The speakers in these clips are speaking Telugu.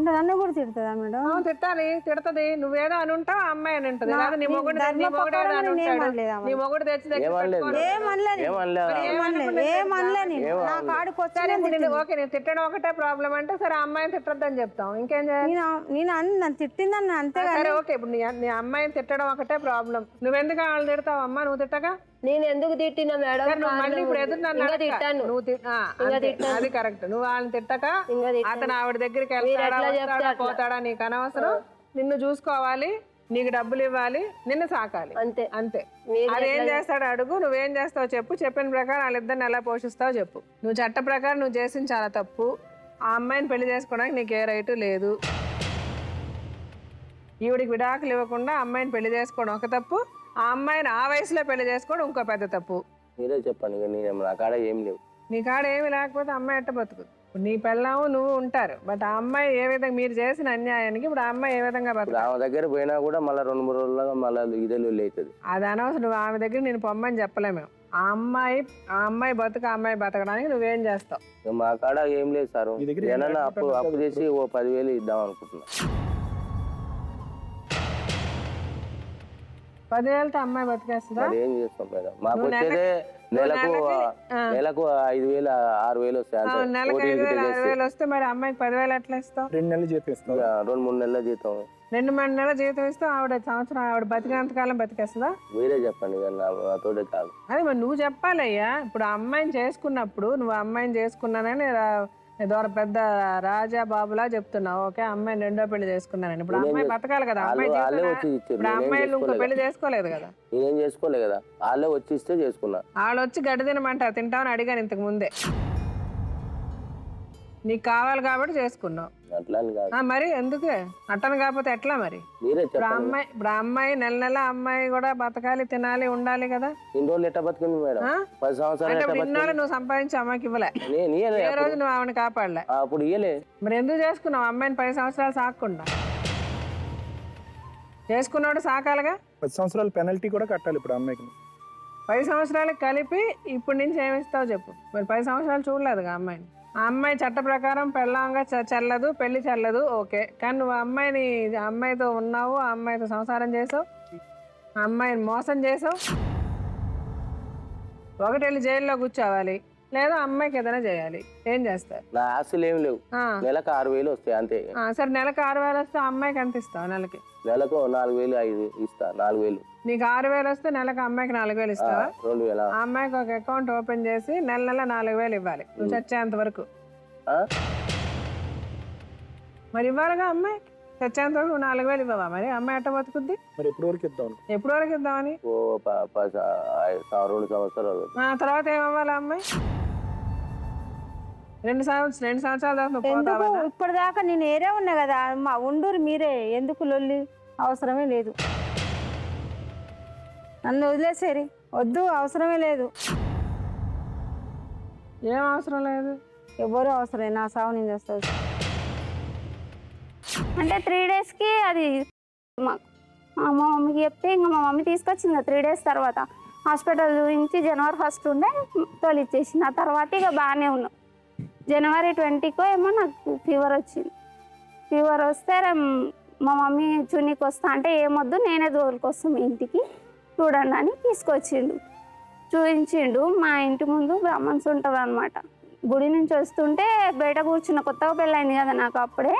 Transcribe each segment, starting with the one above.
అంటే నన్ను కూడా తిడుతుందా మేడం? తిట్టాలి, తిడుతుంది. నువ్వేదో అని ఉంటావు, అమ్మాయి అని ఉంటుంది. నీ మొగుడు నీ మొగుడు తెచ్చి ఓకే, నేను తిట్టడం ఒకటే ప్రాబ్లం అంటే సరే అమ్మాయిని తిట్టద్దని చెప్తాం. ఇంకేం చేయాలి? నన్ను తిట్టిందని అంతే. సరే ఓకే, ఇప్పుడు నీ అమ్మాయిని తిట్టడం ఒకటే ప్రాబ్లం. నువ్వెందుకు వాళ్ళు తిడతావు అమ్మా? నువ్వు తిట్టగా నేను ఎందుకు తిట్టినా మేడం? మళ్ళీ ఇప్పుడు ఎదురు తిట్టాను. అది కరెక్ట్. నువ్వు వాళ్ళని తిట్టక అతను ఆవిడ దగ్గరికి వెళ్తాడా పోతాడా నీకు అనవసరం. నిన్ను చూసుకోవాలి, నీకు డబ్బులు ఇవ్వాలి, నిన్ను సాకాలి, అంతే అంతే. అదేం చేస్తాడు అడుగు, నువ్వేం చేస్తావు చెప్పు. చెప్పిన ప్రకారం వాళ్ళిద్దరిని ఎలా పోషిస్తావు చెప్పు. నువ్వు చట్ట ప్రకారం నువ్వు చేసిన చాలా తప్పు. ఆ అమ్మాయిని పెళ్లి చేసుకోవడానికి నీకు ఏ రైటు లేదు. ఈవిడికి విడాకులు ఇవ్వకుండా అమ్మాయిని పెళ్లి చేసుకోవడం ఒక తప్పు, ఆ అమ్మాయిని ఆ వయసులో పెళ్లి చేసుకోవడం ఇంకో పెద్ద తప్పు. మీరే చెప్పండి. నా కాడ ఏం లేవు. నీ కాడ ఏమి లేకపోతే అమ్మాయి ఎట్ట బతుకుతుంది? నీ పెళ్ళాము నువ్వు ఉంటారు, బట్ ఆ అమ్మాయి ఏ విధంగా మీరు చేసిన అన్యాయానికి ఇప్పుడు ఆ అమ్మాయి ఏ విధంగా బతుకుతుంది? ఆమె దగ్గర పోయినా కూడా మళ్ళీ 2-3 రోజులుగా మళ్ళీ ఇదే అవుతుంది. అది అనవసరం. నువ్వు ఆమె దగ్గర నేను పొమ్మని చెప్పలే మేము. ఆ అమ్మాయి బతకడానికి నువ్వేం చేస్తావు? మా కాడ ఏం లేదు సార్. ఏమన్నా అప్పు చేసి ఓ 10,000 ఇద్దాం అనుకుంటున్నా. 10,000తో అమ్మాయి బతికేస్తుందా? ఏం చేస్తాం మేడం? మాకు వచ్చేదే నెలకు 5,000 6,000 వస్తాయి. నెలకు 5,000 6,000 వస్తే మరి అమ్మాయికి 10,000 ఎట్లా ఇస్తావు? 2 నెలల జీతం ఇస్తాం. 2-3 నెలల జీతం. 2-3 నెలల జీతం ఇస్తావు. ఆవిడ సంవత్సరం ఆవిడ బతికేంతకాలం బతికేస్తుందా? మీరే చెప్పండి. నాతోటే కాదు. అదే మరి నువ్వు చెప్పాలయ్యా. ఇప్పుడు ఆ అమ్మాయిని చేసుకున్నప్పుడు నువ్వు అమ్మాయిని చేసుకున్నానని పెద్ద రాజా బాబులా చెప్తున్నావు. ఓకే, అమ్మాయిని రెండో పెళ్లి చేసుకున్నానని. ఇప్పుడు అమ్మాయి బతకాలి కదా. ఇప్పుడు అమ్మాయిలు ఇంకో పెళ్లి చేసుకోలేదు కదా. నేనేం చేసుకోలేదు కదా, వాళ్ళే వచ్చి ఇస్తే చేసుకున్నా. వాళ్ళు వచ్చి గడ్డి తినమంటారు, తింటామని అడిగాను ఇంతకు ముందే. నీకు కావాలి కాబట్టి చేసుకున్నావు. మరి ఎందుకే అట్టను కాకపోతే ఎట్లా మరి? ఇప్పుడు అమ్మాయి నెల అమ్మాయి కూడా బతకాలి, తినాలి, ఉండాలి కదా. ఇన్నాళ్ళు నువ్వు సంపాదించి అమ్మాయికి ఇవ్వలే, ఏ రోజు నువ్వు ఆమెను కాపాడలే. మరి ఎందుకు చేసుకున్నావు అమ్మాయిని 10 సంవత్సరాలు సాకకుండా? చేసుకున్నాడు సాకాలిగా. 10 సంవత్సరాలు పెనల్టీ కూడా కట్టాలి ఇప్పుడు అమ్మాయికి. 10 సంవత్సరాలకు కలిపి ఇప్పటి నుంచి ఏమిస్తావు చెప్పు. మరి 10 సంవత్సరాలు చూడలేదుగా అమ్మాయిని. ఆ అమ్మాయి చట్ట ప్రకారం పెళ్ళంగా చెల్లదు, పెళ్లి చెల్లదు, ఓకే. కానీ నువ్వు అమ్మాయితో ఉన్నావు, ఆ అమ్మాయితో సంసారం చేసావు, ఆ అమ్మాయిని మోసం చేసావు. ఒకటి వెళ్ళి జైల్లో కూర్చోవాలి, లేదా అమ్మాయికి ఏదైనా చేయాలి. ఏం చేస్తారు? నా ఆస్తులు ఏమి లేవు. నెలకు 6,000 వస్తాయి అంతే. సరే, నెలకు 6,000 వస్తే అమ్మాయికి ఎంత ఇస్తావు? నెలకు 4,000 ఇస్తా. 4,000. నీకు 6,000 వస్తే నెలకు అమ్మాయికి 4,000 ఇస్తావా? 2,000. ఆ అమ్మాయికి ఒక అకౌంట్ ఓపెన్ చేసి నెల 4,000 ఇవ్వాలి నువ్వు చచ్చేంత వరకు. మరి ఇవ్వాలిగా అమ్మాయి చచ్చేంత వరకు 4,000 ఇవ్వవా? మరి అమ్మాయి ఎట్ట బతుకుద్ది? ఎప్పుడు వరకు ఇద్దామని? 2 సంవత్సరాలు. తర్వాత ఏమవ్వాలి అమ్మాయి? 2 సంవత్సరాల దాకా ఇప్పటిదాకా నేను ఏరే ఉన్నా కదా. మా ఉండూరు మీరే ఎందుకు లొల్లి? అవసరమే లేదు. నన్ను వదిలేసేరి, వద్దు, అవసరమే లేదు. ఏం అవసరం లేదు? ఎవరు అవసరం? నా సాగు నేను చేస్తాను. అంటే 3 డేస్కి అది మా మమ్మీకి చెప్తే ఇంకా మా మమ్మీ తీసుకొచ్చింది. 3 డేస్ తర్వాత హాస్పిటల్ చూపించి January 1st ఉండే తోలిచ్చేసింది. ఆ తర్వాత ఇక బాగానే ఉన్నాం. January 20కో ఏమో నాకు ఫీవర్ వచ్చింది. ఫీవర్ వస్తే మా మమ్మీ చున్నీకి వస్తా అంటే ఏమొద్దు నేనే తోలుకొస్తాం మీ ఇంటికి చూడండి అని తీసుకొచ్చిండు, చూపించిండు. మా ఇంటి ముందు బ్రాహ్మణ్స్ ఉంటారు అనమాట. గుడి నుంచి వస్తుంటే బయట కూర్చున్న, కొత్తగా పెళ్ళైంది కదా నాకు. అప్పుడే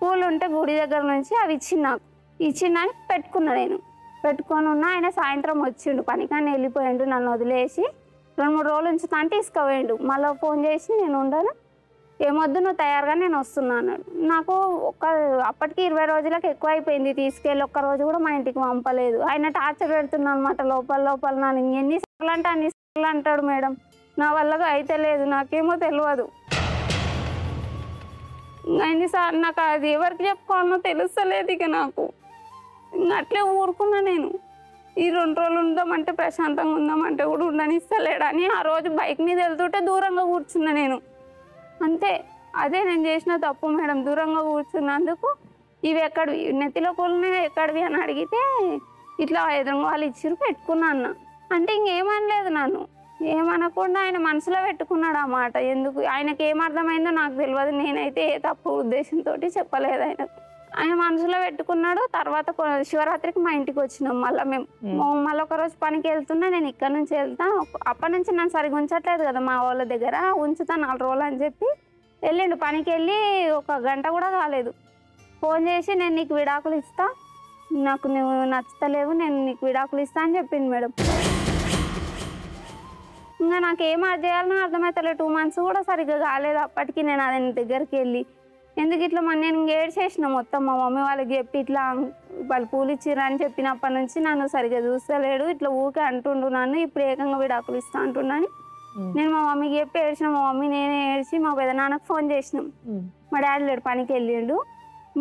పూలు ఉంటే గుడి దగ్గర నుంచి అవి ఇచ్చిందని పెట్టుకున్నా. నేను పెట్టుకొని ఉన్నా. ఆయన సాయంత్రం వచ్చిండు, పనికాన్ని వెళ్ళిపోయిండు. నన్ను వదిలేసి 2-3 రోజుల నుంచి తాను తీసుకుపోయిండు. మళ్ళీ ఫోన్ చేసి నేను ఉండను, ఏమొద్దు నువ్వు తయారుగా నేను వస్తున్నా అన్నాడు. నాకు అప్పటికి 20 రోజులకు ఎక్కువ అయిపోయింది. తీసుకెళ్ళి ఒక్క రోజు కూడా మా ఇంటికి పంపలేదు. ఆయన టార్చర్ పెడుతున్నా అనమాట లోపల. నన్ను ఎన్నిసార్లు అంటే అన్నిసార్లు అంటాడు. మేడం నా వల్ల అయితే లేదు, నాకేమో తెలియదు. ఎన్నిసార్లు నాకు అది ఎవరికి చెప్పుకోవాలనో తెలుస్తలేదు ఇక నాకు. అట్లే ఊరుకున్నా నేను. ఈ 2 రోజులు ఉందామంటే ప్రశాంతంగా ఉందామంటే కూడా ఉండనిస్తలేడని ఆ రోజు బైక్ మీద వెళ్తుంటే దూరంగా కూర్చున్నా నేను. అంతే, అదే నేను చేసిన తప్పు మేడం. దూరంగా కూర్చున్నందుకు ఇవి ఎక్కడివి నెత్తిలో పూలని ఎక్కడివి అని అడిగితే ఇట్లా ఎదురుగా వాళ్ళు ఇచ్చిరు పెట్టుకున్నా అన్న. అంటే ఇంకేమనలేదు నన్ను. ఏమనకుండా ఆయన మనసులో పెట్టుకున్నాడు ఆ మాట. ఎందుకు ఆయనకి ఏమర్థమైందో నాకు తెలియదు. నేనైతే ఏ తప్పు ఉద్దేశంతో చెప్పలేదు ఆయనకు. ఆయన మనసులో పెట్టుకున్నాడు. తర్వాత శివరాత్రికి మా ఇంటికి వచ్చినాం. మళ్ళీ ఒక రోజు పనికి వెళ్తున్నా, నేను ఇక్కడ నుంచి వెళ్తా. అప్పటి నుంచి నన్ను సరిగ్గా ఉంచట్లేదు కదా మా వాళ్ళ దగ్గర, ఉంచుతా 4 రోజులు అని చెప్పి వెళ్ళిండు. పనికి వెళ్ళి 1 గంట కూడా కాలేదు. ఫోన్ చేసి నేను నీకు విడాకులు ఇస్తా, నాకు నువ్వు నచ్చుతలేవు, నేను నీకు విడాకులు ఇస్తా అని చెప్పింది మేడం. ఇంకా నాకు ఏం చేయాలనో అర్థమవుతలేదు. 2 months కూడా సరిగ్గా కాలేదు. అప్పటికి నేను అది దగ్గరికి వెళ్ళి ఎందుకు ఇట్లా నేను ఏడ్చేసిన మొత్తం. మా మమ్మీ వాళ్ళకి చెప్పి ఇట్లా వాళ్ళు పూలు ఇచ్చిర్రు అని చెప్పినప్పటి నుంచి నన్ను సరిగ్గా చూస్తలేడు, ఇట్లా ఊకే అంటుండు నన్ను, ఇప్పుడు ఏకంగా విడాకులు ఇస్తా అంటున్నాను. నేను మా మమ్మీకి చెప్పి ఏడ్చిన. మా మమ్మీ నేనే ఏడ్చి మా పెదనాన్నకు ఫోన్ చేసినాం. మా డాడీ లేడు, పనికి వెళ్ళిండు.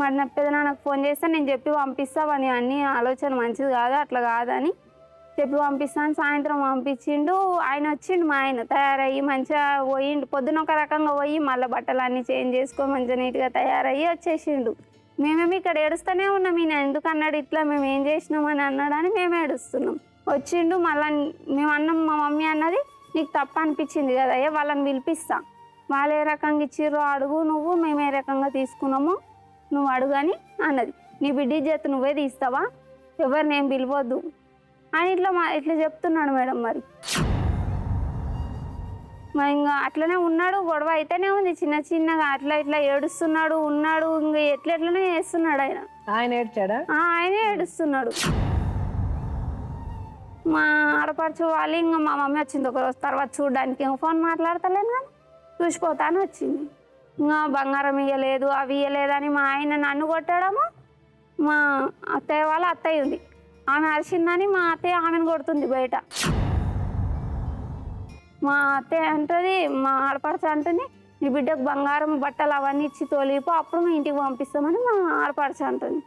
మరి నా పెదనాన్నకు ఫోన్ చేస్తే నేను చెప్పి పంపిస్తా, అని అన్ని ఆలోచన మంచిది కాదు, అట్లా కాదని చెప్పి పంపిస్తాను. సాయంత్రం పంపించిండు. ఆయన వచ్చిండు, మా ఆయన తయారయ్యి మంచిగా పోయిండు. పొద్దున ఒక రకంగా పోయి మళ్ళీ బట్టలు అన్నీ చేంజ్ చేసుకొని మంచిగా నీట్గా తయారయ్యి వచ్చేసిండు. మేమేమి ఇక్కడ ఏడుస్తూనే ఉన్నాం. ఈయన ఎందుకు అన్నాడు ఇట్లా, మేము ఏం చేసినామని అన్నాడని మేము ఏడుస్తున్నాం. వచ్చిండు. మళ్ళీ మేము అన్నాం, మా మమ్మీ అన్నది నీకు తప్ప అనిపించింది కదా అయ్యా, వాళ్ళని పిలిపిస్తా, వాళ్ళు ఏ రకంగా ఇచ్చిర్రో అడుగు నువ్వు, మేము ఏ రకంగా తీసుకున్నామో నువ్వు అడుగని అన్నది. నీ బిడ్డ చేతి నువ్వే తీస్తావా, ఎవరిని ఏం పిలవద్దు అని ఇట్లా చెప్తున్నాడు మేడం. మరి ఇంకా అట్లనే ఉన్నాడు. గొడవ అయితేనే ఉంది చిన్న చిన్నగా, అట్లా ఇట్లా ఏడుస్తున్నాడు ఉన్నాడు. ఇంకా ఎట్లనే చేస్తున్నాడు ఆయన. ఆయన ఏడ్చాడా? ఆయనే ఏడుస్తున్నాడు. మా ఆడపడుచు వాళ్ళు ఇంకా మా మమ్మీ వచ్చింది ఒక రోజు తర్వాత చూడడానికి. ఇంకా ఫోన్ మాట్లాడతలేను కానీ చూసిపోతాను వచ్చింది. ఇంకా బంగారం ఇవ్వలేదు, అవి ఇవ్వలేదని మా ఆయన నన్ను కొట్టడము. మా అత్తయ్య వాళ్ళ అత్తయ్య ఉంది, ఆమె అరిచిందని మా అత్తయ్య ఆమెను కొడుతుంది బయట. మా అత్తయ్య అంటుంది, మా ఆడపడుచు అంటుంది నీ బిడ్డకు బంగారం బట్టలు అవన్నీ ఇచ్చి తోలిపో, అప్పుడు మీ ఇంటికి పంపిస్తామని మా ఆడపడుచు అంటుంది.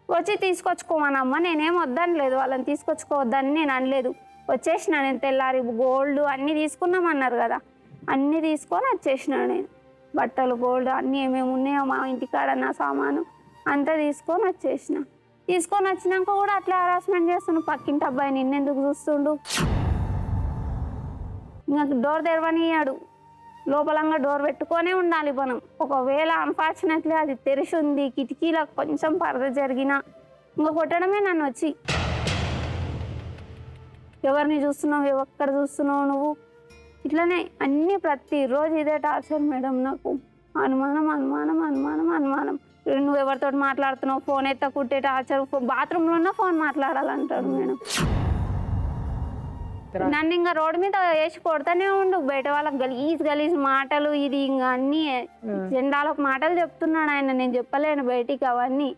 వచ్చి తీసుకొచ్చుకోమనమ్మ, నేనేం వద్దనలేదు, వాళ్ళని తీసుకొచ్చుకోవద్దని నేను అనలేదు. వచ్చేసిన నేను తెల్లారి గోల్డ్ అన్నీ తీసుకున్నామన్నారు కదా, అన్నీ తీసుకొని వచ్చేసిన నేను. బట్టలు గోల్డ్ అన్నీ ఏమేమి ఉన్నాయో మా ఇంటికాడ నా సామాను అంతా తీసుకొని వచ్చేసిన. తీసుకొని వచ్చినాక కూడా అట్లా హరాస్మెంట్ చేస్తున్నాడు. పక్కింటి అబ్బాయి నిన్నెందుకు చూస్తుండు, ఇంకా డోర్ తెరవనియాడు, లోపలంగా డోర్ పెట్టుకొనే ఉండాలి మనం. ఒకవేళ అన్ఫార్చునేట్లీ అది తెరిచి ఉంది, కిటికీలకు కొంచెం పరద జరిగినా ఇంకా కొట్టడమే నన్ను వచ్చి. ఎవరిని చూస్తున్నావు, ఎక్కడ చూస్తున్నావు నువ్వు, ఇట్లనే అన్నీ ప్రతిరోజు ఇదే టార్చర్ మేడం. నాకు అనుమానం అనుమానం అనుమానం అనుమానం. నువ్వు ఎవరితో మాట్లాడుతున్నావు, ఫోన్ ఎత్తకుంటే టార్చర్, బాత్రూంలో ఉన్న ఫోన్ మాట్లాడాలంటాడు మేడం. నన్ను ఇంకా రోడ్డు మీద వేసి కొడతానే ఉండు. బయట వాళ్ళకి గలీజ్ మాటలు, ఇది ఇంకా అన్నీ జెండాలకు మాటలు చెప్తున్నాడు ఆయన. నేను చెప్పలేను బయటికి అవన్నీ.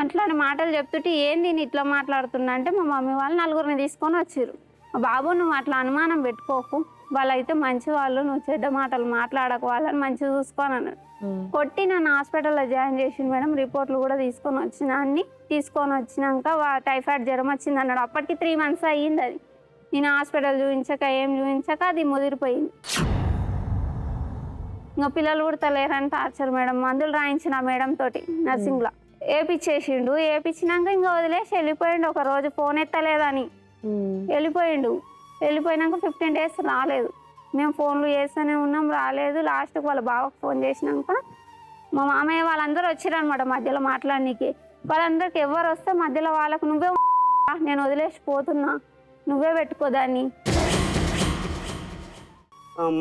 అట్లాంటి మాటలు చెప్తుంటే ఏంది నేను ఇట్లా మాట్లాడుతున్నా అంటే మా మమ్మీ వాళ్ళు 4గురిని తీసుకొని వచ్చారు. బాబు నువ్వు అట్లా అనుమానం పెట్టుకోకు, వాళ్ళైతే మంచి వాళ్ళు, నువ్వు చెడ్డ మాటలు మాట్లాడకు, వాళ్ళని మంచిగా చూసుకోని అన్నాడు. కొట్టి నన్ను హాస్పిటల్లో జాయిన్ చేసింది మేడం. రిపోర్ట్లు కూడా తీసుకొని వచ్చిన. అన్ని తీసుకొని వచ్చినాక టైఫాయిడ్ జ్వరం వచ్చింది అన్నాడు. అప్పటికి 3 months అయ్యింది. అది నేను హాస్పిటల్ చూపించక ఏం చూపించక అది ముదిరిపోయింది. ఇంకా పిల్లలు కూడా తలేరని టార్చర్ మేడం. మందులు రాయించిన మేడం తోటి నర్సింగ్లో వేపించేసిండు. వేపించినాక ఇంకా వదిలేసి వెళ్ళిపోయిండు. ఒక రోజు ఫోన్ ఎత్తలేదని వెళ్ళిపోయిండు. వెళ్ళిపోయినాక 15 days రాలేదు. మేము ఫోన్లు చేస్తూనే ఉన్నాం, రాలేదు. లాస్ట్కి వాళ్ళ బావకు ఫోన్ చేసినాక మా మామయ్య వాళ్ళందరూ వచ్చారనమాట మధ్యలో మాట్లాడనీకి. వాళ్ళందరికి ఎవరు వస్తే మధ్యలో వాళ్ళకు నువ్వే నేను వదిలేసి పోతున్నా, నువ్వే పెట్టుకోదాన్ని.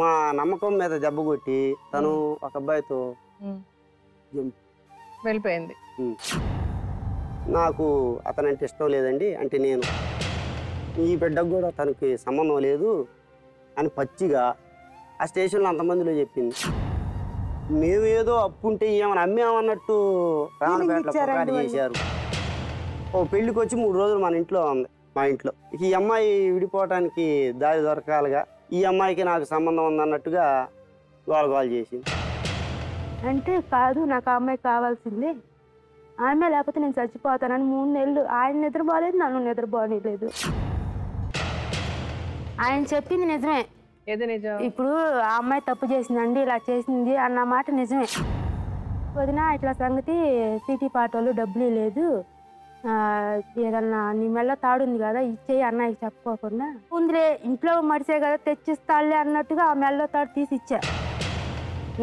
మా నమ్మకం మీద జబ్బు కొట్టి తను ఒక అబ్బాయితో వెళ్ళిపోయింది. నాకు అతనంటే ఇష్టం లేదండి, అంటే నేను ఈ బిడ్డకు కూడా తనకి సంబంధం లేదు అని పచ్చిగా ఆ స్టేషన్లో అంతమందిలో చెప్పింది. మేము ఏదో అప్పు ఉంటే ఏమైనా అమ్మేమన్నట్టు రావణపేటలో పోరాడి చేశారు. ఓ పెళ్ళికి వచ్చి 3 రోజులు మన ఇంట్లో ఉంది. మా ఇంట్లో ఈ అమ్మాయి విడిపోవటానికి దారి దొరకాలిగా, ఈ అమ్మాయికి నాకు సంబంధం ఉందన్నట్టుగా గోల చేసింది. అంటే కాదు, నాకు ఆ అమ్మాయి కావాల్సిందే, ఆమె లేకపోతే నేను చచ్చిపోతానని 3 నెలలు ఆయన నిద్రపోలేదు, నన్ను నిద్రపోలేదు. ఆయన చెప్పింది నిజమే. ఏది నిజం? ఇప్పుడు ఆ అమ్మాయి తప్పు చేసిందండి, ఇలా చేసింది అన్న మాట నిజమే. వదిన ఇట్లా సంగతి సిటీ పాటోళ్ళు డబ్బులు లేదు, ఏదన్నా నీ మెల్ల తాడు ఉంది కదా ఇచ్చేయి అన్నయ్యకి చెప్పుకోకుండా ముందులే ఇంట్లో మడిసే కదా తెచ్చిస్తాళ్ళే అన్నట్టుగా ఆ మెల్ల తాడు తీసి ఇచ్చా.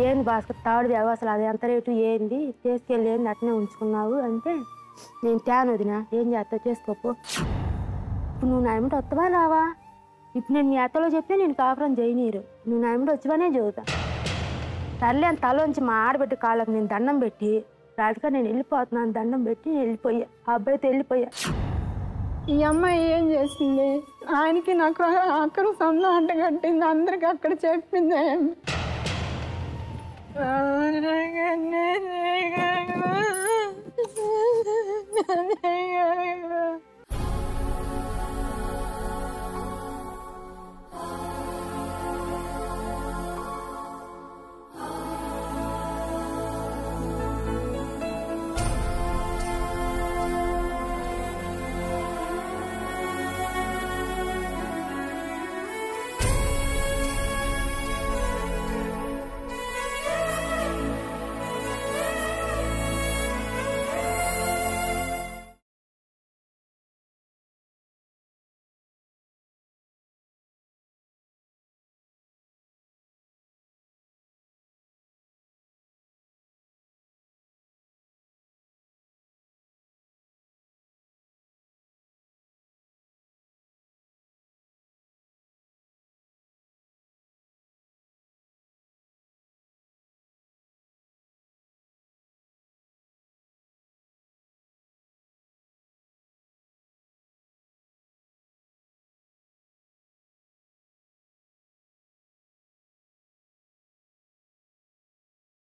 ఏంది భాస్కర్ తాడు అసలు అది ఎంత రేటు ఏంది తీసుకెళ్ళి ఏంది అట్నే ఉంచుకున్నావు అంటే నేను తేను వదినా ఏం చేస్తావు చేసుకోపో. ఇప్పుడు నువ్వు నా ఏమిటి వస్తావా రావా? ఇప్పుడు నేను నీ అత్తలో చెప్తే నేను కాపురం చేయనీరు, నువ్వు నా ఏమిటి వచ్చావనే చెబుతా. సర్లే అని తలోంచి మా ఆడబెట్టి కాళ్ళకి నేను దండం పెట్టి రాజుగా నేను వెళ్ళిపోతున్నాను దండం పెట్టి నేను వెళ్ళిపోయా. ఆ అబ్బాయితో వెళ్ళిపోయా. ఈ అమ్మాయి ఏం చేసింది? ఆయనకి నాకు అక్కడ సొంతం అంట కట్టింది, అందరికి అక్కడ చెప్పింది.